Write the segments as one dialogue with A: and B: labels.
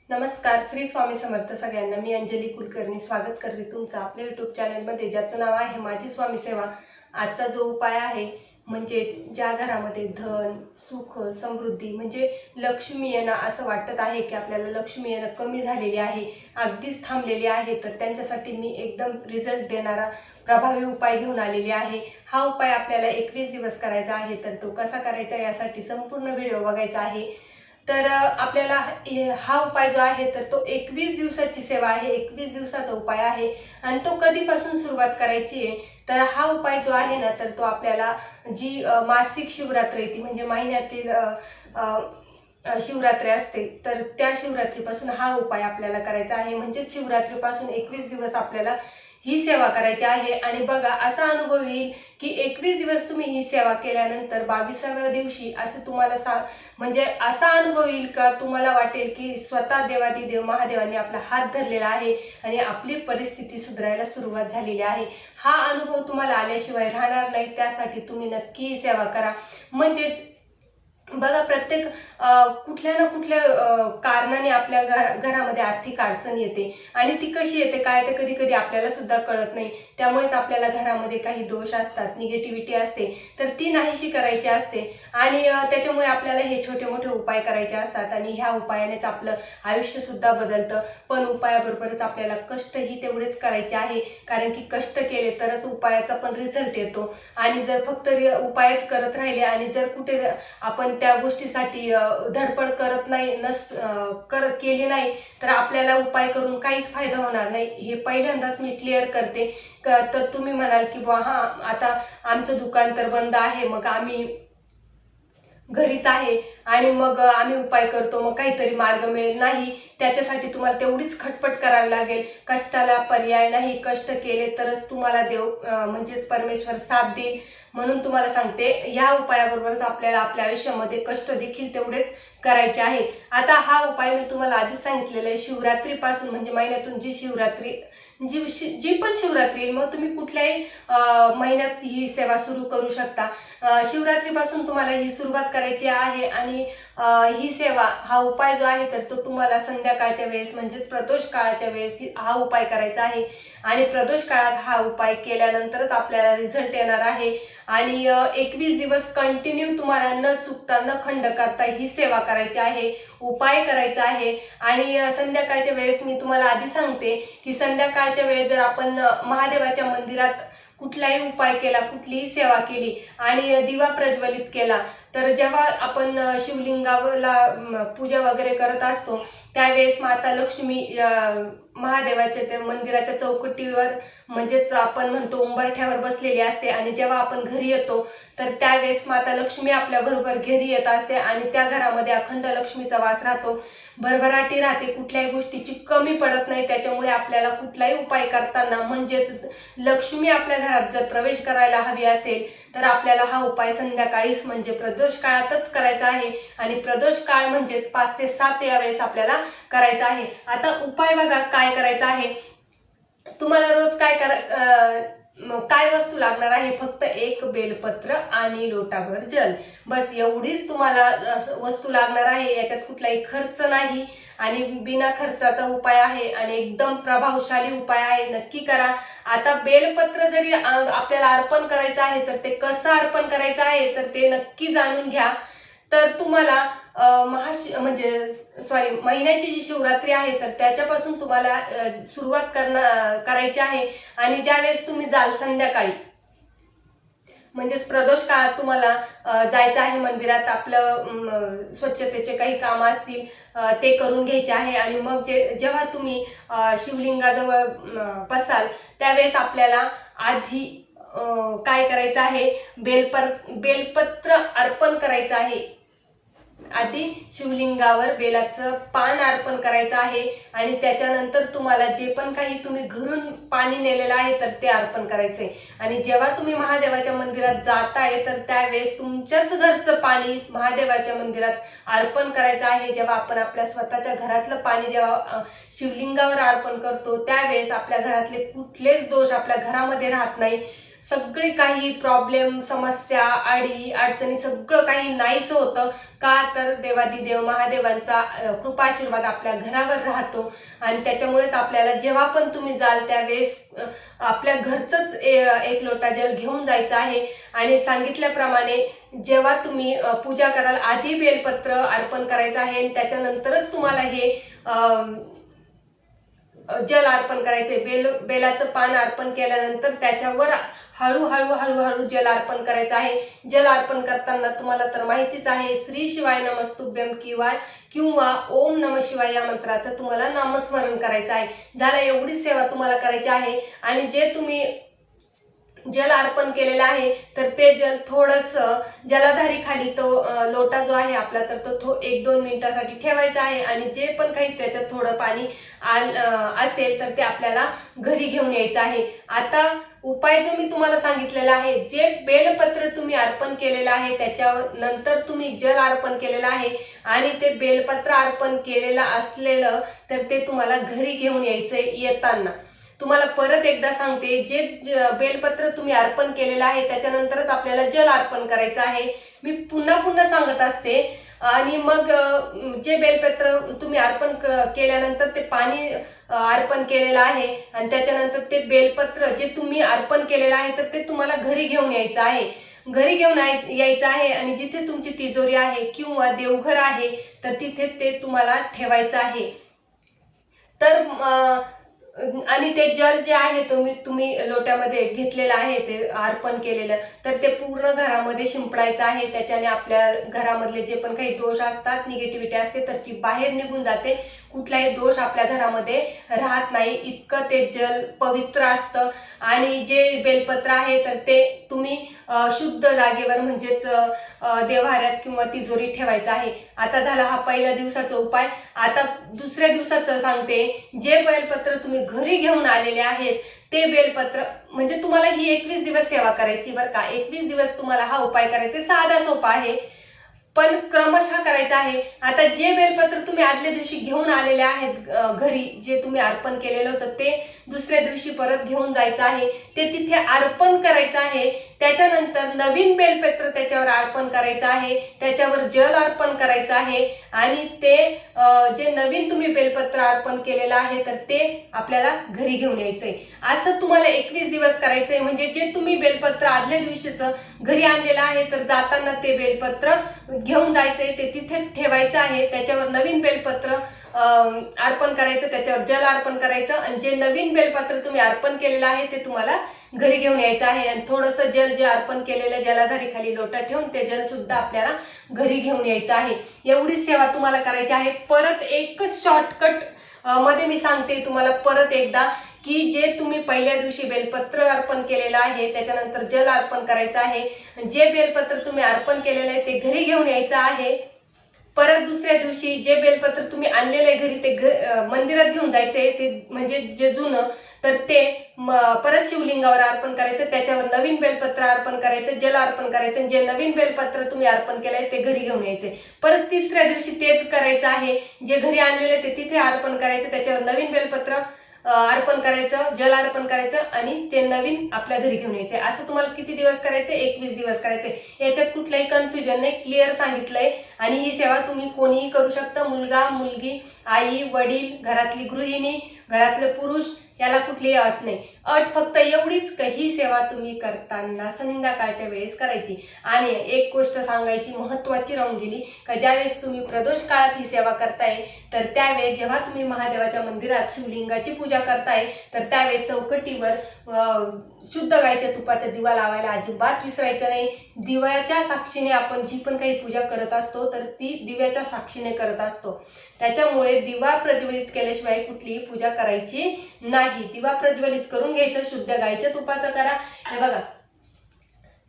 A: नमस्कार, श्री स्वामी समर्थ सगळ्यांना। मी अंजली कुलकर्णी स्वागत करते तुमचं आपल्या यूट्यूब चॅनलमध्ये, ज्याचं नाव आहे माझी स्वामी सेवा। आजचा जो उपाय आहे म्हणजे ज्या घरामध्ये धन, सुख, समृद्धी म्हणजे लक्ष्मी येणं असं वाटत आहे की आपल्याला लक्ष्मी येणं कमी झालेली आहे, अगदीच थांबलेली आहे, तर त्यांच्यासाठी मी एकदम रिझल्ट देणारा प्रभावी उपाय घेऊन आलेली आहे। हा उपाय आपल्याला 21 दिवस करायचा आहे, तर तो कसा करायचा यासाठी संपूर्ण व्हिडिओ बघायचा आहे। तर आपल्याला हा उपाय जो आहे तर तो 21 दिवसाची सेवा आहे, 21 दिवसाचा उपाय आहे। आणि तो कधीपासून सुरुवात करायची आहे तर हा उपाय जो आहे ना तर तो आपल्याला जी मासिक शिवरात्र येते म्हणजे महिन्यातील शिवरात्री असते, तर त्या शिवरात्रीपासून हा उपाय आपल्याला करायचा आहे। म्हणजे शिवरात्रीपासून 21 दिवस आपल्याला ही सेवा करायची आहे। आणि बघा, असा अनुभव येईल की 21 दिवस तुम्ही ही सेवा केल्यानंतर 22व्या दिवशी असं तुम्हाला म्हणजे असा अनुभव येईल का तुम्हाला वाटेल की स्वतः देवादिदेव महादेवांनी आपला हात धरलेला आहे आणि आपली परिस्थिती सुधारायला सुरुवात झालेली आहे। हा अनुभव तुम्हाला आल्याशिवाय राहणार नाही, त्यासाठी तुम्ही नक्की सेवा करा। म्हणजेच बघा, प्रत्येक कुठल्या ना कुठल्या कारणाने आपल्या घरामध्ये आर्थिक अडचण येते आणि ती कशी येते काय ते कधी कधी आपल्याला सुद्धा कळत नाही। त्यामुळेच आपल्याला घरामध्ये काही दोष असतात, निगेटिव्हिटी असते, तर ती नाहीशी करायची असते। आणि त्याच्यामुळे आपल्याला हे छोटे मोठे उपाय करायचे असतात आणि ह्या उपायानेच आपलं आयुष्य सुद्धा बदलतं। पण उपायाबरोबरच आपल्याला कष्टही तेवढेच करायचे आहे, कारण की कष्ट केले तरच उपायाचा पण रिझल्ट येतो। आणि जर फक्त उपायच करत राहिले आणि जर कुठे आपण त्या गोष्टीसाठी धडपड करत नाही केली नाही तर आपल्याला उपाय करून काहीच फायदा होणार नाही। हे पहिल्यांदाच मी क्लिअर करते। तर तुम्ही म्हणाल की बुवा हा, आता आमचं दुकान तर बंद आहे, मग आम्ही घरीच आहे आणि मग आम्ही उपाय करतो, मग काहीतरी मार्ग मिळेल नाही। त्याच्यासाठी तुम्हाला तेवढीच खटपट करावी लागेल, कष्टाला पर्याय नाही। कष्ट केले तरच तुम्हाला देव म्हणजेच परमेश्वर साथ देईल। म्हणून तुम्हाला सांगते, या उपायाबरोबरच आपल्याला आपल्या आयुष्यामध्ये कष्ट देखील तेवढेच करायचे आहे। आता हा उपाय मी तुम्हाला आधीच सांगितलेला आहे, शिवरात्रीपासून म्हणजे महिन्यातून जी शिवरात्री जी पण शिवरात्री येईल, मग तुम्ही कुठल्याही महिन्यात ही सेवा सुरू करू शकता। शिवरात्रीपासून तुम्हाला ही सुरुवात करायची आहे आणि ही सेवा, हा उपाय जो आहे तर तो तुम्हाला संध्याकाळच्या वेळेस म्हणजेच प्रदोष काळाच्या वेळेस हा उपाय करायचा आहे। आणि प्रदोष काळात हा उपाय केल्यानंतरच आपल्याला रिझल्ट येणार आहे। आणि 21 दिवस कंटिन्यू तुम्हाला न चुकता न खंड करता ही सेवा करायची आहे, उपाय करायचा आहे। आणि संध्याकाळच्या वेळेस मी तुम्हाला आधी सांगते की संध्याकाळच्या वेळेस जर आपण महादेवाच्या मंदिरात कुठलाही उपाय केला, कुठलीही सेवा केली आणि दिवा प्रज्वलित केला, तर जेव्हा आपण शिवलिंगाला पूजा वगैरे करत असतो त्यावेळेस माता लक्ष्मी महादेवाच्या त्या मंदिराच्या चौकटीवर म्हणजेच आपण म्हणतो उंबरठ्यावर बसलेली असते। आणि जेव्हा आपण घरी येतो तर त्यावेळेस माता लक्ष्मी आपल्या बरोबर घरी येत असते आणि त्या घरामध्ये अखंड लक्ष्मीचा वास राहतो, भरभराटी राहते, कुठल्याही गोष्टीची कमी पडत नाही। त्याच्यामुळे आपल्याला कुठलाही उपाय करताना म्हणजेच लक्ष्मी आपल्या घरात जर प्रवेश करायला हवी असेल तर आपल्याला हा उपाय संध्याकाळीच म्हणजे प्रदोष काळातच करायचा आहे। आणि प्रदोष काळ म्हणजेच 5 ते 7 या वेळेस आपल्याला करायचा आहे। आता उपाय बघा काय करायचा आहे, तुम्हाला रोज काय वस्तू लागणार आहे, फक्त एक बेलपत्र आणि लोटाभर जल, बस एवढीच तुम्हाला वस्तू लागणार आहे। याच्यात कुठलाही खर्च नाही आणि बिना खर्चाचा उपाय आहे आणि एकदम प्रभावशाली उपाय आहे, नक्की करा। आता बेलपत्र जरी आपल्याला अर्पण करायचं आहे तर ते कसं अर्पण करायचं आहे तर ते नक्की जाणून घ्या। तर तुम्हाला महिन्याची जी शिवरात्री आहे तर त्याच्यापासून तुम्हाला सुरुवात करायची आहे। आणि ज्यावेळेस तुम्ही जाल संध्याकाळी म्हणजेच प्रदोष काळात तुम्हाला जायचं आहे मंदिरात, आपलं स्वच्छतेचे काही काम असतील ते करून घ्यायचे आहे। आणि मग जेव्हा तुम्ही शिवलिंगाजवळ बसाल त्यावेळेस आपल्याला आधी काय करायचं आहे, बेलपत्र अर्पण करायचं आहे। आधी शिवलिंगावर बेलाचं पान अर्पण करायचं आहे आणि त्याच्यानंतर तुम्हाला जे पण काही तुम्ही घरून पाणी नेलेलं आहे तर ते अर्पण करायचंय। आणि जेव्हा तुम्ही महादेवाच्या मंदिरात जाताय तर त्यावेळेस तुमच्याच घरचं पाणी महादेवाच्या मंदिरात अर्पण करायचं आहे। जेव्हा आपण आपल्या स्वतःच्या घरातलं पाणी जेव्हा शिवलिंगावर अर्पण करतो त्यावेळेस आपल्या घरातले कुठलेच दोष आपल्या घरामध्ये राहत नाही, सगळे काही प्रॉब्लेम, समस्या, आडी अडचणी सगळं काही नाहीसं होतं. का तर देवादिदेव महादेवांचा कृपा आशीर्वाद आपल्या घरावर राहतो आणि त्याच्यामुळेच आपल्याला जेव्हा पण तुम्ही जाल त्यावेळेस आपल्या घरचंच एक लोटा जल घेऊन जायचं आहे. आणि सांगितल्याप्रमाणे जेव्हा तुम्ही पूजा कराल आधी बेलपत्र अर्पण करायचं आहे, त्याच्यानंतरच तुम्हाला हे जल अर्पण करायचे. बेलाचं पान अर्पण केल्यानंतर त्याच्यावर हळूहळू हळूहळू जल अर्पण करायचं आहे. जल अर्पण करताना तुम्हाला तर माहितीच आहे, श्री शिवाय नमस्तुभ्यम किंवा ओम नम शिवाय या मंत्राचं तुम्हाला नामस्मरण करायचं आहे. झालं, एवढीच सेवा तुम्हाला करायची आहे. आणि जे तुम्ही जल अर्पण केलेलं आहे तर ते जल थोडंसं जलाधारी खाली तो लोटा जो आहे आपला तर तो 1-2 मिनिटासाठी ठेवायचा आहे. आणि जे पण काही त्याच्यात थोडं पाणी असेल तर ते आपल्याला घरी घेऊन यायचं आहे. आता उपाय जो मी तुम्हाला सांगितलेला आहे, जे बेलपत्र तुम्ही अर्पण केलेलं आहे त्याच्यानंतर तुम्ही जल अर्पण केलेलं आहे आणि ते बेलपत्र अर्पण केलेलं असलेलं तर ते तुम्हाला घरी घेऊन यायचंय. येताना तुम्हाला परत एकदा सांगते, जे बेलपत्र तुम्ही अर्पण केलेलं आहे त्याच्यानंतरच आपल्याला जल अर्पण करायचं आहे. मी पुन्हा पुन्हा सांगत असते. आणि मग जे बेलपत्र तुम्ही अर्पण केल्यानंतर ते पाणी अर्पण केलेलं आहे आणि त्याच्यानंतर ते बेलपत्र जे तुम्ही अर्पण केलेलं आहे तर ते तुम्हाला घरी घेऊन यायचं आहे. घरी घेऊन यायचं आहे आणि जिथे तुमची तिजोरी आहे किंवा देवघर आहे तर तिथे ते तुम्हाला ठेवायचं आहे. तर आणि ते जल जे आहे तुम्ही लोट्यामध्ये घेतलेलं आहे ते अर्पण केलेलं तर ते पूर्ण घरामध्ये शिंपडायचं आहे. त्याच्याने आपल्या घरामधले जे पण काही दोष असतात, निगेटिव्हिटी असते तर ती बाहेर निघून जाते. कुठलाही दोष आपल्या घरामध्ये राहत नाही, इतकं ते जल पवित्र असतं. आणि जे बेलपत्र आहे तर ते तुम्ही शुद्ध जागेवर म्हणजेच देव्हाऱ्यात किंवा तिजोरीत ठेवायचं आहे. आता झाला हा पहिल्या दिवसाचा उपाय. आता दुसऱ्या दिवसाचं सांगते. जे बेलपत्र तुम्ही घरी घेऊन आलेले आहेत ते बेलपत्र म्हणजे तुम्हाला ही 21 दिवस सेवा करायची बरं का. 21 दिवस तुम्हाला हा उपाय करायचा. साधा सोपा आहे पण क्रमशः करायचा आहे. आता जे बेलपत्र तुम्ही आदल्या दिवशी घेऊन आलेले आहेत घरी, जे तुम्ही अर्पण केलेलं होतं ते दुसऱ्या दिवशी परत घेऊन जायचं आहे. ते तिथे अर्पण करायचं आहे. त्याच्यानंतर नवीन बेलपत्र त्याच्यावर अर्पण करायचं आहे, त्याच्यावर जल अर्पण करायचं आहे. आणि ते जे नवीन तुम्ही बेलपत्र अर्पण केलेलं आहे तर ते आपल्याला घरी घेऊन यायचंय. असं तुम्हाला 21 दिवस करायचंय. म्हणजे जे तुम्ही बेलपत्र आदल्या दिवशीचं घरी आणलेलं आहे तर जाताना ते बेलपत्र घेऊन जायचंय, ते तिथे ठेवायचं आहे. त्याच्यावर नवीन बेलपत्र अर्पण करायचं, त्याच्यावर जल अर्पण करायचं. आणि जे नवीन बेलपत्र तुम्ही अर्पण केलेलं आहे ते तुम्हाला घरी घेऊन यायचं आहे. आणि थोडंसं जल जे अर्पण केलेलं जलाधारी खाली लोटा ठेवून ते जल सुद्धा आपल्याला घरी घेऊन यायचं आहे. एवढीच सेवा तुम्हाला करायची आहे. परत एकच शॉर्टकट मध्ये मी सांगते तुम्हाला परत एकदा, की जे तुम्ही पहिल्या दिवशी बेलपत्र अर्पण केलेलं आहे त्याच्यानंतर जल अर्पण करायचं आहे. जे बेलपत्र तुम्ही अर्पण केलेलं आहे ते घरी घेऊन यायचं आहे. परत दुसऱ्या दिवशी जे बेलपत्र तुम्ही आणलेलं आहे घरी ते मंदिरात घेऊन जायचंय. ते म्हणजे जे जुनं तर ते परत शिवलिंगावर अर्पण करायचं, त्याच्यावर नवीन बेलपत्र अर्पण करायचं, जल अर्पण करायचं. जे नवीन बेलपत्र तुम्ही अर्पण केलंय ते घरी घेऊन यायचे. परत तिसऱ्या दिवशी तेच करायचं आहे. जे घरी आणलेले ते तिथे अर्पण करायचं, त्याच्यावर नवीन बेलपत्र अर्पण करायचं, जल अर्पण करायचं आणि ते नवीन आपल्या घरी घेऊन यायचे. असं तुम्हाला किती दिवस करायचे? 21 दिवस करायचे. याच्यात कुठलाही कन्फ्युजन नाही, क्लिअर सांगितलंय. आणि ही सेवा तुम्ही कोणीही करू शकता, मुलगा मुलगी, आई वडील, घरातली गृहिणी, घरातले पुरुष, याला कुठलीही अट नाही. अट फक्त एवढीच की ही सेवा तुम्ही करताना संध्याकाळच्या वेळेस करायची. आणि एक गोष्ट सांगायची महत्त्वाची राहून गेली का ज्यावेळेस तुम्ही प्रदोष काळात ही सेवा करताय तर त्यावेळेस जेव्हा तुम्ही महादेवाच्या मंदिरात शिवलिंगाची पूजा करताय तर त्यावेळेस चौकटीवर शुद्ध गायच्या तुपाचा दिवा लावायला अजिबात विसरायचं नाही. दिव्याच्या साक्षीने आपण जी पण काही पूजा करत असतो तर ती दिव्याच्या साक्षीने करत असतो. त्याच्यामुळे दिवा प्रज्वलित केल्याशिवाय कुठलीही पूजा करायची नाही. दिवा प्रज्वलित करून घ्यायचं, शुद्ध गायच्या तुपाचं करा. हे बघा,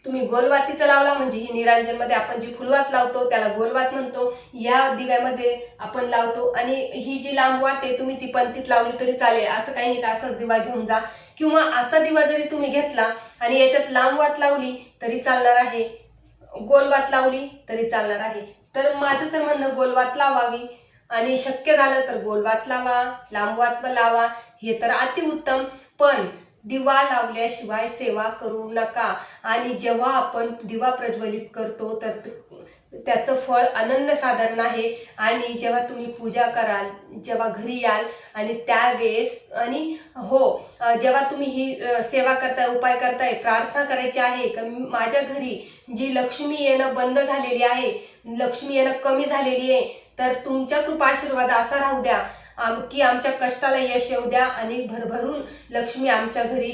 A: तुम्ही गोलवातीचा लावला म्हणजे ही निरांजन मध्ये आपण जी फुलवात लावतो त्याला गोलवात म्हणतो, या दिव्यामध्ये आपण लावतो. आणि ही जी लांब वात आहे तुम्ही ती पंतीत लावली तरी चालेल, असं काही नाही. असाच दिवा घेऊन जा किंवा असा दिवा जरी तुम्ही घेतला आणि याच्यात लांब वात लावली तरी चालणार आहे, गोलवात लावली तरी चालणार आहे. तर माझं तर म्हणणं गोलवात लावावी आणि शक्य झालं तर गोलवात लावा, लांब वात लावा, हे तर अतिउत्तम. पण दिवा लावल्याशिवाय सेवा करू नका. आणि जेव्हा आपण दिवा प्रज्वलित करतो तर त्याचं फळ अनन्यसाधारण आहे. आणि जेव्हा तुम्ही पूजा कराल, जेव्हा घरी याल आणि त्यावेळेस आणि जेव्हा तुम्ही ही सेवा करताय, उपाय करताय, प्रार्थना करायची आहे की माझ्या घरी जी लक्ष्मी येणं बंद झालेली आहे, लक्ष्मी येणं कमी झालेली आहे, तर तुमच्या कृपा आशीर्वाद असा राहू द्या की आमच्या कष्टाला यश येऊ द्या आणि भरभरून लक्ष्मी आमच्या घरी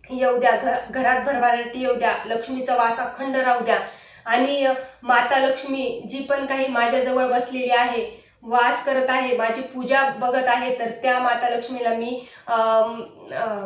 A: येऊ द्या, घरात भरभराटी येऊ द्या, लक्ष्मीचा वास अखंड राहू द्या. आणि माता लक्ष्मी जी पण काही माझ्याजवळ बसलेली आहे, वास करत आहे, माझी पूजा बघत आहे, तर त्या माता लक्ष्मीला मी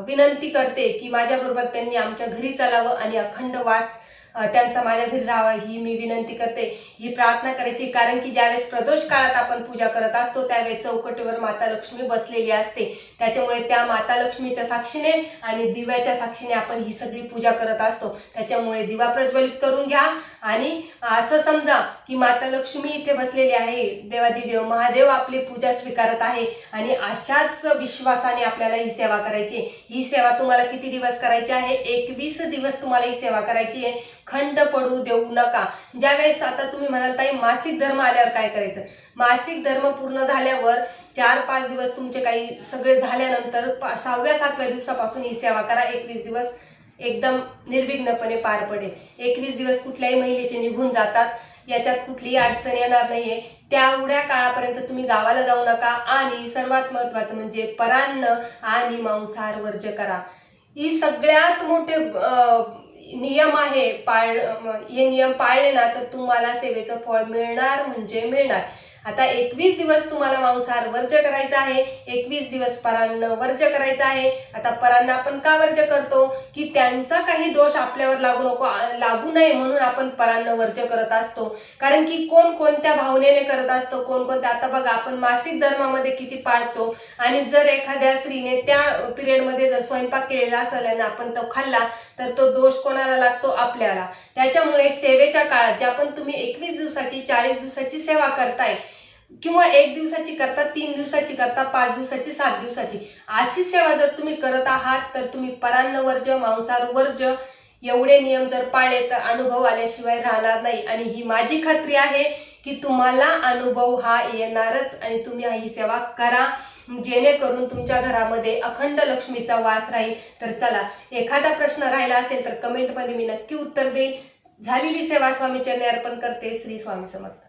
A: विनंती करते की माझ्याबरोबर त्यांनी आमच्या घरी चालावं आणि अखंड वास त्यांचा माझ्या घरी राहावा, ही मी विनंती करते, ही प्रार्थना करायची. कारण की ज्यावेळेस प्रदोष काळात आपण पूजा करत असतो त्यावेळेस चौकटीवर माता लक्ष्मी बसलेली असते. त्याच्यामुळे त्या माता लक्ष्मीच्या साक्षीने आणि दिव्याच्या साक्षीने आपण ही सगळी पूजा करत असतो. त्याच्यामुळे दिवा प्रज्वलित करून घ्या आणि असं समजा की माता लक्ष्मी इथे बसलेली आहे, देवादिदेव महादेव आपली पूजा स्वीकारत आहे. आणि अशाच विश्वासाने आपल्याला ही सेवा करायची. ही सेवा तुम्हाला किती दिवस करायची आहे? 21 दिवस तुम्हाला ही सेवा करायची आहे. खंड पडू देऊ नका. ज्यावेळेस आता तुम्ही म्हणाल ताई मासिक धर्म आल्यावर काय करायचं? मासिक धर्म पूर्ण झाल्यावर 4-5 दिवस तुमचे काही सगळे झाल्यानंतर 6व्या-7व्या दिवसापासून ही सेवा करा. 21 दिवस एकदम निर्विघ्नपणे पार पडेल. 21 दिवस कुठल्याही महिलेचे निघून जातात, याच्यात कुठलीही अडचण येणार नाहीये. तेवढ्या काळापर्यंत तुम्ही गावाला जाऊ नका. आणि सर्वात महत्त्वाचं म्हणजे परान्न आणि मांसाहार वर्ज्य करा. ही सगळ्यात मोठे नियम आहे. हे नियम पाळले ना तर तुम्हाला सेवेचं फळ मिळणार म्हणजे मिळणार. आता 21 दिवस तुम्हाला मांसाहार वर्ज्य करायचा आहे, 21 दिवस परान्न वर्ज्य करायचं आहे. आता परान्न आपण का वर्ज्य करतो? की त्यांचा काही दोष आपल्यावर लागू नये म्हणून आपण परान्न वर्ज्य करत असतो. कारण की कोण कोणत्या भावनेने करत असतो, कोणकोणत्या. आता बघा, आपण मासिक धर्मामध्ये किती पाळतो आणि जर एखाद्या स्त्रीने त्या पिरियडमध्ये जर स्वयंपाक केलेला असेल आणि आपण तो खाल्ला तर तो दोष कोणाला लागतो? आपल्याला. त्याच्यामुळे सेवेच्या काळात ज्या पण तुम्ही 21 दिवसाची 40 दिवसाची सेवा करताय किंवा 1 दिवसाची करता, 3 दिवसाची करता, 5 दिवसाची, 7 दिवसाची, अशी सेवा जर तुम्ही करत आहात तर तुम्ही परान्न वर्ज्य, मांसाहार वर्ज्य एवढे नियम जर पाळले तर अनुभव आल्याशिवाय राहणार नाही. आणि ही माझी खात्री आहे की तुम्हाला अनुभव हा येणारच. आणि तुम्ही ही सेवा करा जेणेकरून तुमच्या घरामध्ये अखंड लक्ष्मीचा वास राहील. तर चला, एखादा प्रश्न राहिला असेल तर कमेंटमध्ये मी नक्की उत्तर देईल. झालेली सेवा स्वामी चरणी अर्पण करते. श्री स्वामी समर्थ.